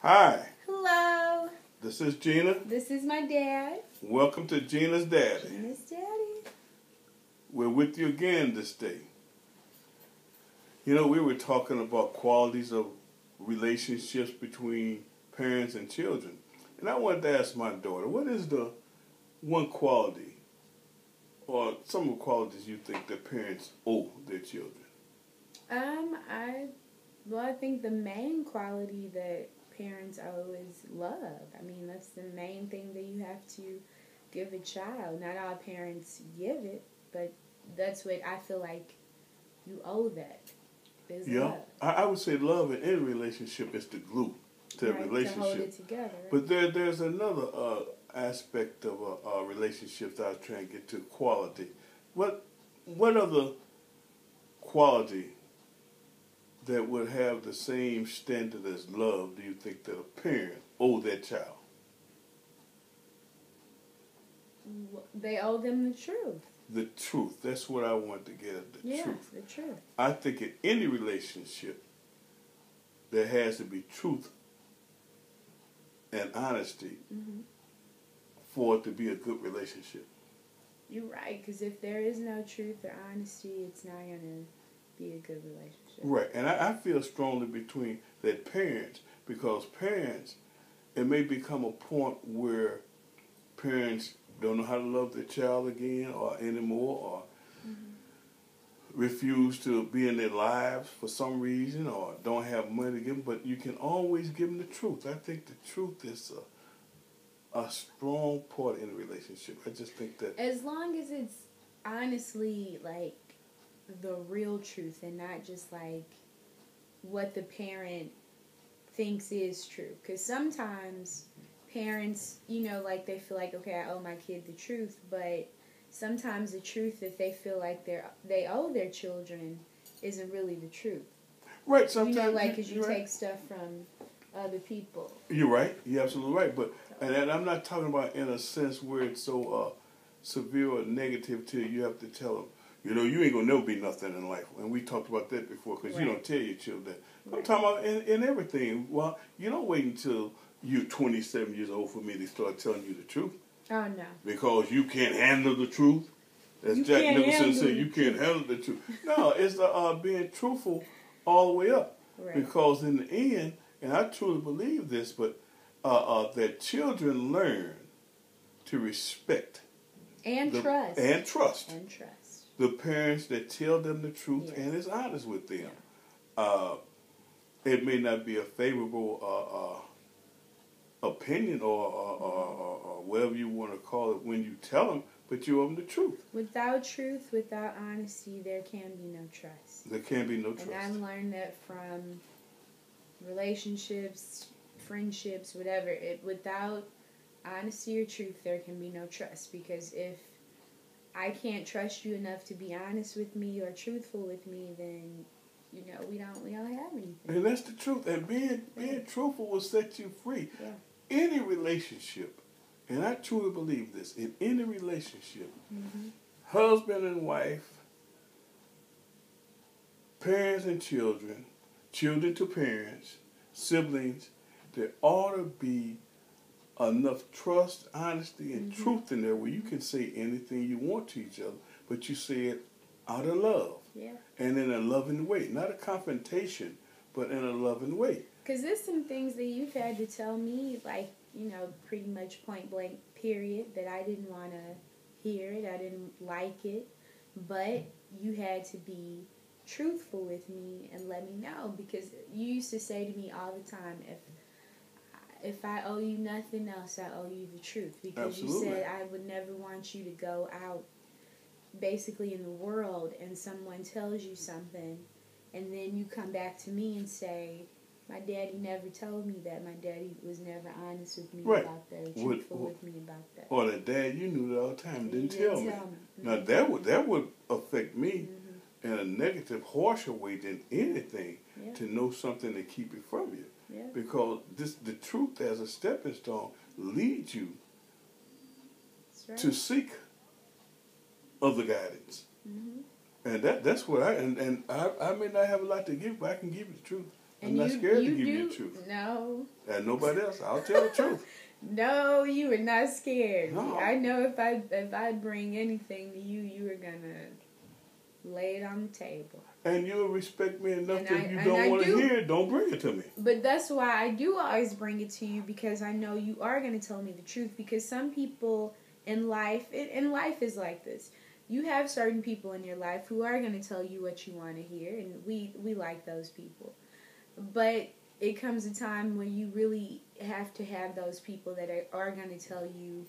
Hi, Hello. this is Gena. This is my dad. Welcome to Gena's Daddy. Gena's daddy. We're with you again this day. You know, we were talking about qualities of relationships between parents and children. And I wanted to ask my daughter, what is the one quality or some of the qualities you think that parents owe their children? I think the main quality that parents owe is love. I mean, that's the main thing that you have to give a child. Not all parents give it, but that's what I feel like you owe that. Is love. I would say love in any relationship is the glue to a relationship. To hold it together. But there's another aspect of relationships that I was trying to get to, quality. What other quality that would have the same standard as love do you think that a parent owe their child? They owe them the truth. The truth. That's what I want to get at, the truth. The truth. I think in any relationship, there has to be truth and honesty for it to be a good relationship. You're right, because if there is no truth or honesty, it's not going to be a good relationship. Right, and I feel strongly between that parents, because parents, it may become a point where parents don't know how to love their child again or anymore, or refuse to be in their lives for some reason, or don't have money to give them, but you can always give them the truth. I think the truth is a strong part in a relationship. I just think that as long as it's honestly like the real truth and not just like what the parent thinks is true, because sometimes parents, like they feel like, okay, I owe my kid the truth, but sometimes the truth that they feel like they owe their children isn't really the truth. Right, sometimes because you take stuff from other people. You're right. You're absolutely right. But and I'm not talking about in a sense where it's so severe or negative to you have to tell them, you ain't going to never be nothing in life. And we talked about that before, because you don't tell your children that. I'm talking about in everything. Well, you don't wait until you're 27 years old for me to start telling you the truth. Oh, no. Because you can't handle the truth. As Jack Nicholson said, you can't handle the truth. No, it's being truthful all the way up. Right. Because in the end, and I truly believe this, but that children learn to respect and trust the parents that tell them the truth and is honest with them. It may not be a favorable opinion or whatever you want to call it when you tell them, but you owe them the truth. Without truth, without honesty, there can be no trust. There can be no trust. And I've learned that from relationships, friendships, whatever. Without honesty or truth, there can be no trust. Because if I can't trust you enough to be honest with me or truthful with me, then we don't have anything. And that's the truth. And being truthful will set you free. Yeah. Any relationship, and I truly believe this, in any relationship, husband and wife, parents and children, children to parents, siblings, there ought to be enough trust, honesty, and truth in there where you can say anything you want to each other, but you say it out of love. Yeah. And in a loving way. Not a confrontation, but in a loving way. Because there's some things that you've had to tell me, like, pretty much point blank, period, that I didn't want to hear it. I didn't like it. But you had to be truthful with me and let me know. Because you used to say to me all the time, if I owe you nothing else, I owe you the truth. Because Absolutely. You said I would never want you to go out basically in the world and someone tells you something and then you come back to me and say, my daddy never told me that. My daddy was never honest with me about that, or truthful with me about that. Or that dad, you knew it all the time, didn't tell me. Now that would affect me in a negative, harsher way than anything to know something and keep it from you. Yeah. Because the truth as a stepping stone leads you to seek other guidance. And that's what I may not have a lot to give, but I can give you the truth. I'm not scared to give you the truth. No. And nobody else. I'll tell the truth. No, you are not scared. No. I know if I bring anything to you, you are gonna lay it on the table. And you'll respect me enough And that I- you and don't I want to do. hear it, don't bring it to me. But that's why I do always bring it to you, because I know you are going to tell me the truth. Because some people in life, and life is like this. You have certain people in your life who are going to tell you what you want to hear, and we like those people. But it comes a time when you really have to have those people that are going to tell you,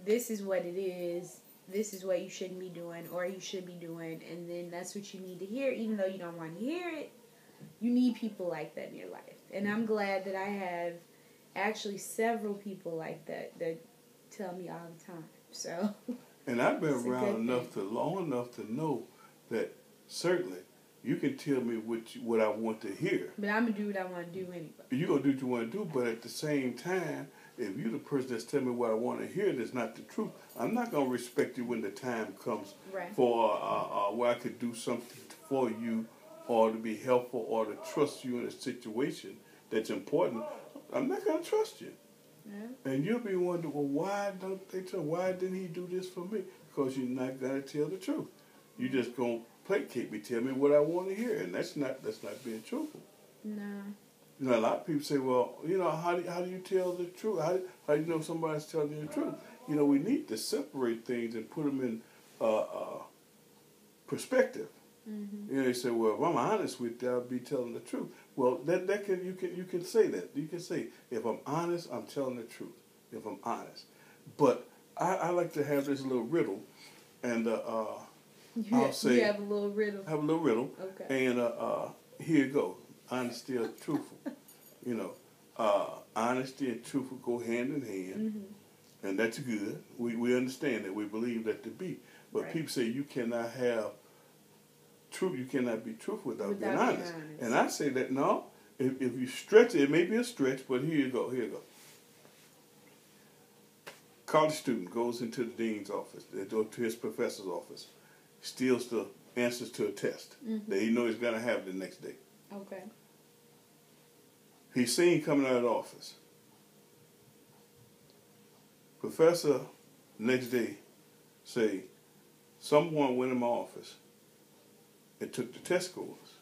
this is what it is, this is what you shouldn't be doing, or you should be doing, and then that's what you need to hear, even though you don't want to hear it. You need people like that in your life. And I'm glad that I have actually several people like that tell me all the time. So, and I've been it's a around good long enough to know that certainly you can tell me what I want to hear. But I'm going to do what I want to do anyway. You're going to do what you want to do, but at the same time, if you're the person that's telling me what I want to hear that's not the truth, I'm not going to respect you when the time comes Right. for where I could do something for you, or to be helpful, or to trust you in a situation that's important. I'm not going to trust you. Yeah. And you'll be wondering, well, why don't they tell? Why didn't he do this for me? Because you're not going to tell the truth. You're just going to placate me, tell me what I want to hear, and that's not being truthful. No. You know, a lot of people say, well, you know, how do you tell the truth? How do you know somebody's telling you the truth? You know, we need to separate things and put them in perspective. Mm-hmm. You know, they say, well, if I'm honest with you, I'll be telling the truth. Well, you can say that. You can say, if I'm honest, I'm telling the truth. If I'm honest, but I like to have this little riddle, and I'll say you have a little riddle. have a little riddle, Okay. and here you go. Honesty or truthful. You know, honesty and truthful go hand in hand, Mm-hmm. and that's good. We understand that. We believe that to be. But Right. people say you cannot have truth. You cannot be truthful without being being honest. honest. And I say that no. If you stretch it, it may be a stretch, but here you go. Here you go. College student goes into the dean's office, or to his professor's office, steals the answers to a test that he knows he's going to have the next day. Okay. He's seen coming out of the office. Professor, next day, say, someone went in my office and took the test scores.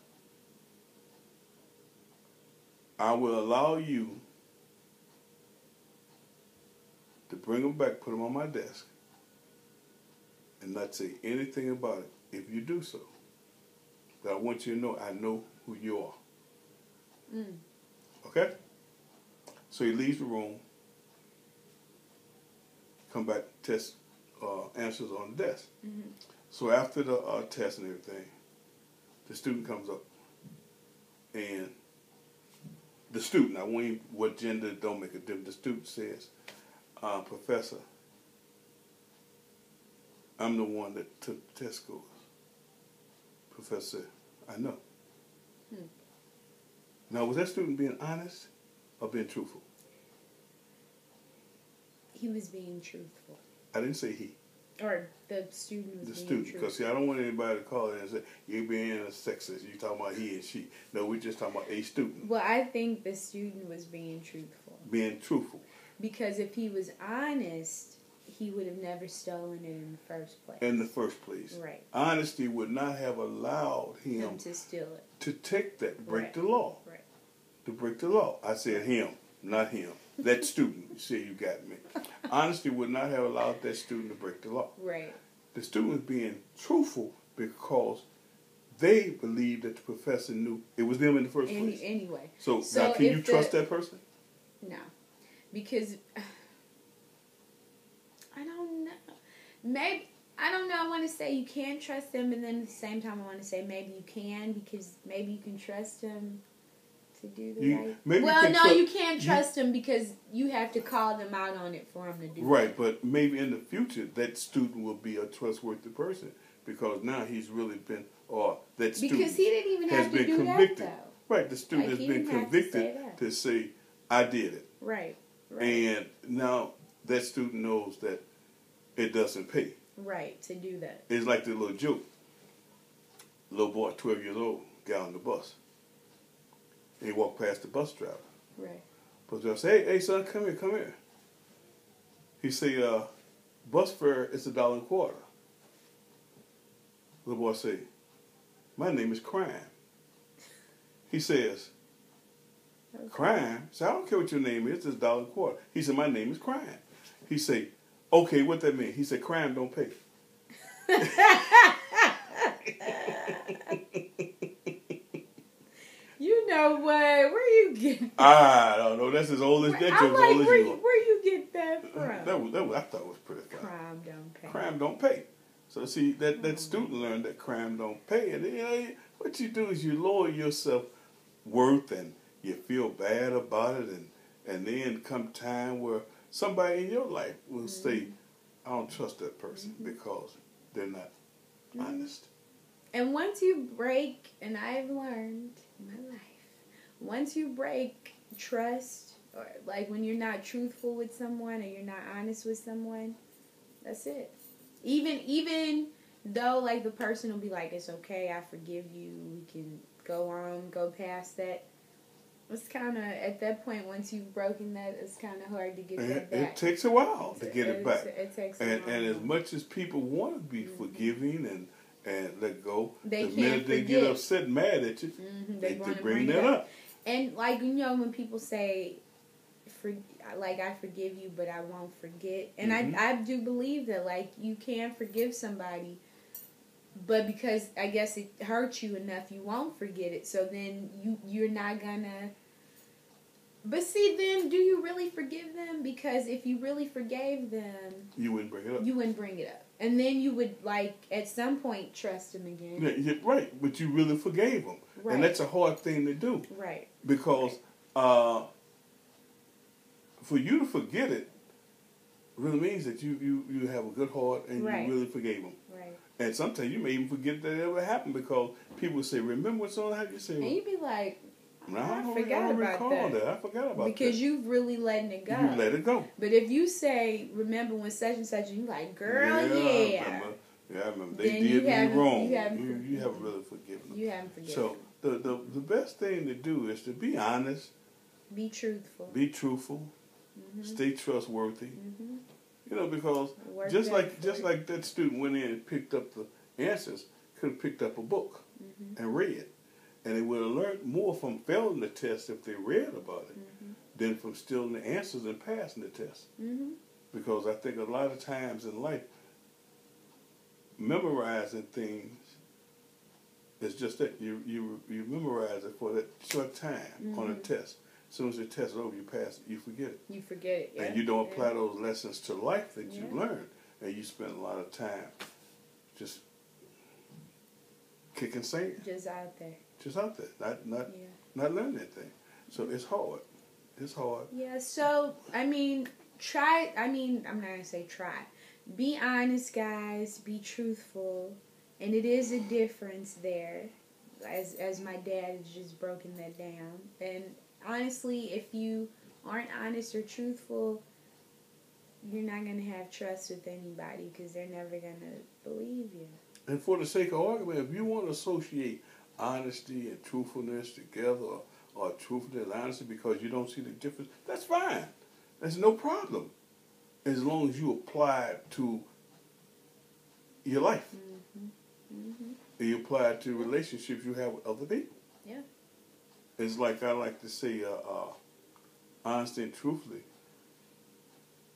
I will allow you to bring them back, put them on my desk, and not say anything about it if you do so. But I want you to know I know who you are. Mm. Okay? So he leaves the room, come back, test answers on the desk. Mm-hmm. So after the test and everything, the student comes up, and the student, I won't even, what gender, don't make a difference, the student says, Professor, I'm the one that took the test scores. Professor said, I know. Now, was that student being honest or being truthful? He was being truthful. I didn't say he. Or the student was The being student, truthful. because see, I don't want anybody to call in and say, you're being a sexist, you're talking about he and she. No, we're just talking about a student. Well, I think the student was being truthful. Being truthful. Because if he was honest, he would have never stolen it in the first place. In the first place. Right. Honesty would not have allowed him to steal it. to take that, break Right. the law. Right. To break the law. I said him, not him. That student, you see, you got me. Honesty would not have allowed that student to break the law. Right. The student was being truthful because they believed that the professor knew it was them in the first place. Anyway. So now, can you trust that person? No. Because I don't know. Maybe, I don't know. I want to say you can't trust them, and then at the same time I want to say maybe you can, because maybe you can trust them to do the right. Well, no, you can't trust them because you have to call them out on it for them to do right, but maybe in the future that student will be a trustworthy person because now he's really been, or that student because he didn't even has have to been do convicted. that, though. Right, the student Like, has he been didn't have to convicted say that. to say, I did it. Right. Right. And now that student knows that it doesn't pay. Right, to do that. It's like the little joke. Little boy, 12 years old, got on the bus. And he walked past the bus driver. Right. Bus driver say, hey, son, come here. He say, bus fare is $1.25. The boy say, my name is Crime. He says, Crime? So I don't care what your name is, it's $1.25. He said, my name is Crime. He say, okay, what that mean? He said, crime don't pay. You know what? Where you get that? I don't know. That's as old as that joke's I'm like, old as where you. you get that from? I thought it was pretty funny. Crime don't pay. Crime don't pay. So see, that student learned that crime don't pay. And you know, what you do is you lower yourself worth and you feel bad about it, and then come time where somebody in your life will say, I don't trust that person because they're not honest. And once you break, and I've learned in my life, once you break trust, or like when you're not truthful with someone or you're not honest with someone, that's it. Even though like the person will be like, it's okay, I forgive you, we can go on, go past that. It's kind of, at that point, once you've broken that, it's kind of hard to get that back. It takes a while to get it back. It takes a while. And as much as people want to be forgiving and let go, the minute they get upset and mad at you, they bring that up. And like, you know, when people say, I forgive you, but I won't forget. And I do believe that, like, you can forgive somebody, but because I guess it hurt you enough, you won't forget it. So then you're not gonna. But see, then do you really forgive them? Because if you really forgave them, you wouldn't bring it up. You wouldn't bring it up, and then you would like at some point trust them again. Yeah, right. But you really forgave them, and that's a hard thing to do. Right. Because for you to forget it really means that you have a good heart and you really forgave them. Right. And sometimes you may even forget that it ever happened because people say, remember what's on that? You say, and you'd be like, I forgot about that. I forgot about that. Because you've really letting it go. You let it go. But if you say, remember when such and such, and you're like, girl, I remember. They did me wrong. You haven't really forgiven them. You haven't forgiven them. So the best thing to do is to be honest. Be truthful. Be truthful. Mm-hmm. Stay trustworthy. Mm-hmm. You know, because just like that student went in and picked up the answers, could have picked up a book and read. And they would have learned more from failing the test if they read about it than from stealing the answers and passing the test. Mm-hmm. Because I think a lot of times in life, memorizing things is just that. You memorize it for that short time on a test. As soon as the test is over, you pass it, you forget it. You forget it, yeah. And you don't apply those lessons to life that you learned. And you spend a lot of time just kicking sand. Just out there. Just out there. Not learning anything. So it's hard. It's hard. Yeah, so, I'm not going to say try. Be honest, guys. Be truthful. And it is a difference there. As my dad has just broken that down. And honestly, if you aren't honest or truthful, you're not going to have trust with anybody because they're never going to believe you. And for the sake of argument, if you want to associate honesty and truthfulness together, or truthfulness and honesty because you don't see the difference, that's fine. That's no problem. As long as you apply it to your life. And you apply it to relationships you have with other people. Yeah. It's like I like to say, honesty and truthfully.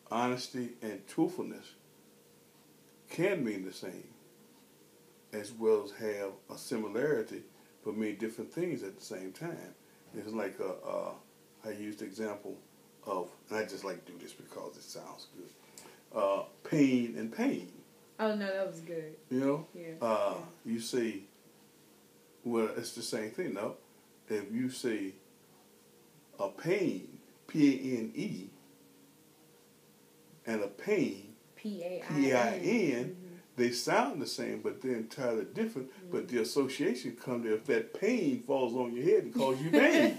Honesty and truthfulness can mean the same, as well as have a similarity, but mean different things at the same time. It's like I used the example of, and I just like to do this because it sounds good. Pain and pain. Oh no, that was good. You know, yeah. You say, well, it's the same thing. No, if you say a pain, P-A-N-E, and a pain, P-A-I-N, they sound the same, but they're entirely different. But the association comes if that pain falls on your head and causes you pain.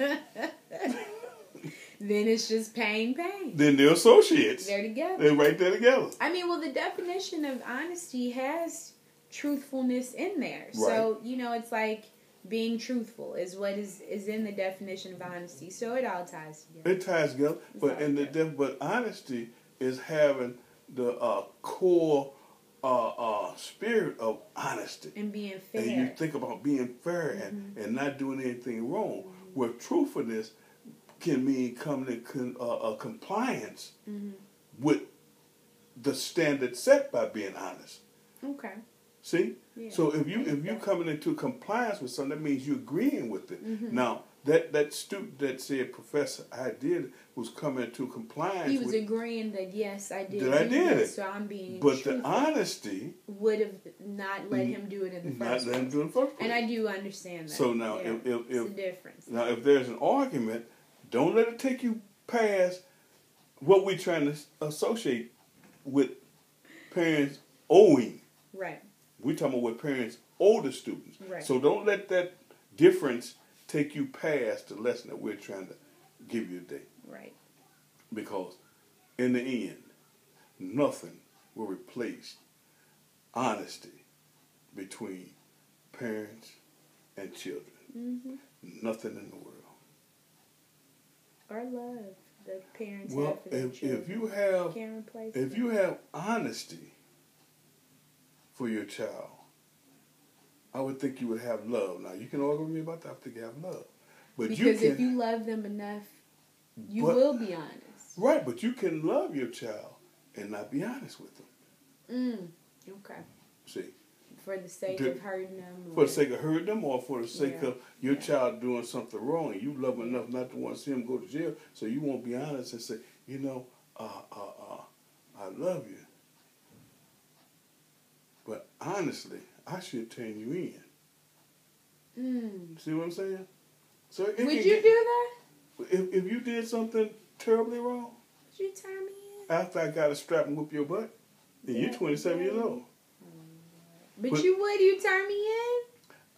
Then it's just pain. Then they're associates. They're together. They're right there together. The definition of honesty has truthfulness in there. Right. So, it's like being truthful is what is in the definition of honesty. So it all ties together. It ties together, but honesty is having the core spirit of honesty And being fair. And you think about being fair and not doing anything wrong. Where truthfulness can mean coming in compliance with the standard set by being honest. Okay. See? Yeah. So if you coming into compliance with something, that means you're agreeing with it. Now, that student that said, Professor, I did, was coming into compliance. He was agreeing that, yes, I did. That I did it. So I'm being But truthful. the honesty would have not let him do it in the first place. Not let him do it in the first place. And I do understand that. So now, it's a difference. Now, if there's an argument, don't let it take you past what we're trying to associate with parents owing. Right. We're talking about what parents owe the students. Right. So don't let that difference take you past the lesson that we're trying to give you today. Right. Because in the end, nothing will replace honesty between parents and children. Nothing in the world. Or love that parents have for their children. If you have honesty for your child, I would think you would have love. Now, you can argue with me about that. I think you have love. But because if you love them enough, you will be honest. Right, but you can love your child and not be honest with them. Okay. See? For the sake of hurting them? For the sake of hurting them, or for the sake of your child doing something wrong, and you love them enough not to want to see him go to jail, so you won't be honest and say, I love you. But honestly, I should turn you in. See what I'm saying? So would you do that? If you did something terribly wrong, would you turn me in? After I got a strap and whoop your butt, and you're 27 years old. But you turn me in?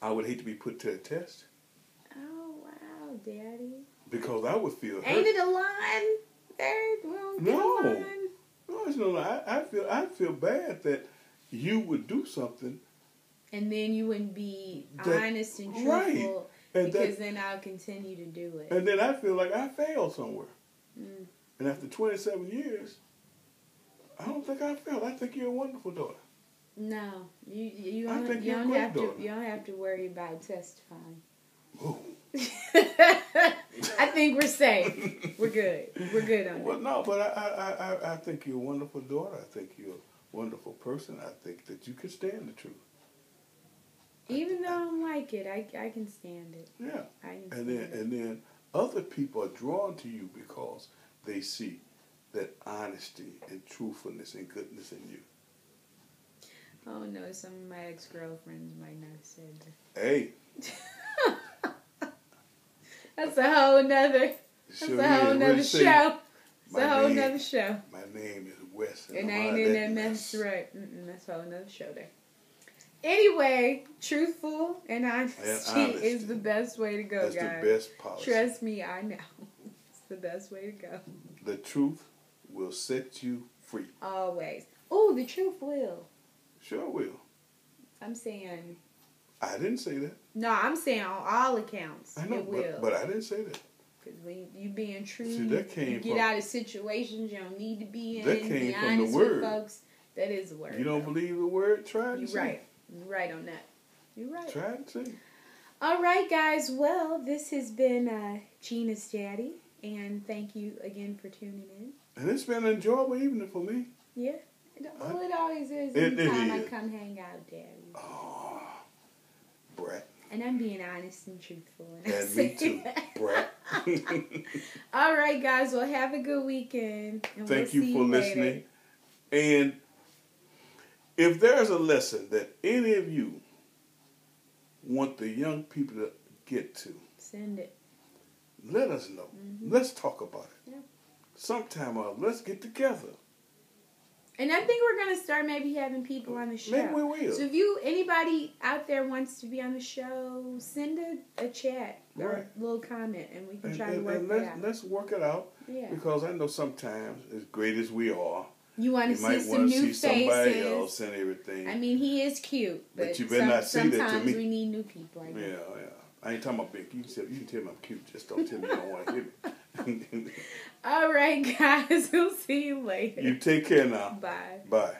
I would hate to be put to a test. Oh, wow, Daddy. Because I would feel hurt. Ain't it a line there? No, it's no line. I feel bad that you would do something. And then you wouldn't be honest and truthful. Right. Because then I'll continue to do it. And then I feel like I failed somewhere. And after 27 years, I don't think I failed. I think you're a wonderful daughter. No, you don't have to worry about testifying. Ooh. I think we're safe. We're good. We're good on that. Well, no, but I think you're a wonderful daughter. I think you're a wonderful person. I think that you can stand the truth. Even though I don't like it, I can stand it. Yeah. I can stand it. And then other people are drawn to you because they see that honesty and truthfulness and goodness in you. Oh no, some of my ex-girlfriends might not have said that. Hey. That's a whole nother show. It's a whole nother show. My name is Wes. And I ain't in that mess, right. That's a whole nother show there. Anyway, truthful and honesty is the best way to go, That's guys. The best policy. Trust me, I know. It's the best way to go. The truth will set you free. Always. Oh, the truth will. Sure will. I'm saying... I didn't say that. No, I'm saying on all accounts, I know, it will. But I didn't say that. Because when you being true, you get out of situations you don't need to be in. That came be from honest the word. With folks. That is a word. You don't believe the word? Try it. You're right. You're right on that. You're right. Try it and see. All right, guys. Well, this has been Gena's Daddy, and thank you again for tuning in. And it's been an enjoyable evening for me. Yeah. Well, it always is. Anytime I come hang out, Daddy. Oh, brat. And I'm being honest and truthful. And me too, brat. All right, guys. Well, have a good weekend. And Thank you for listening. And if there's a lesson that any of you want the young people to get to, send it. Let us know. Let's talk about it. Yeah. Sometime let's get together. And I think we're going to start maybe having people on the show. Maybe we will. So if anybody out there wants to be on the show, send a chat or a little comment, and we can try to work it out. Let's work it out. Yeah. Because I know sometimes, as great as we are, You want to see might some want new to see somebody faces. else and everything. I mean, he is cute, but you better not say that to me. Sometimes we need new people. I yeah. I ain't talking about big. You can tell me I'm cute. Just don't tell me you don't want to hit me. All right, guys. We'll see you later. You take care now. Bye. Bye.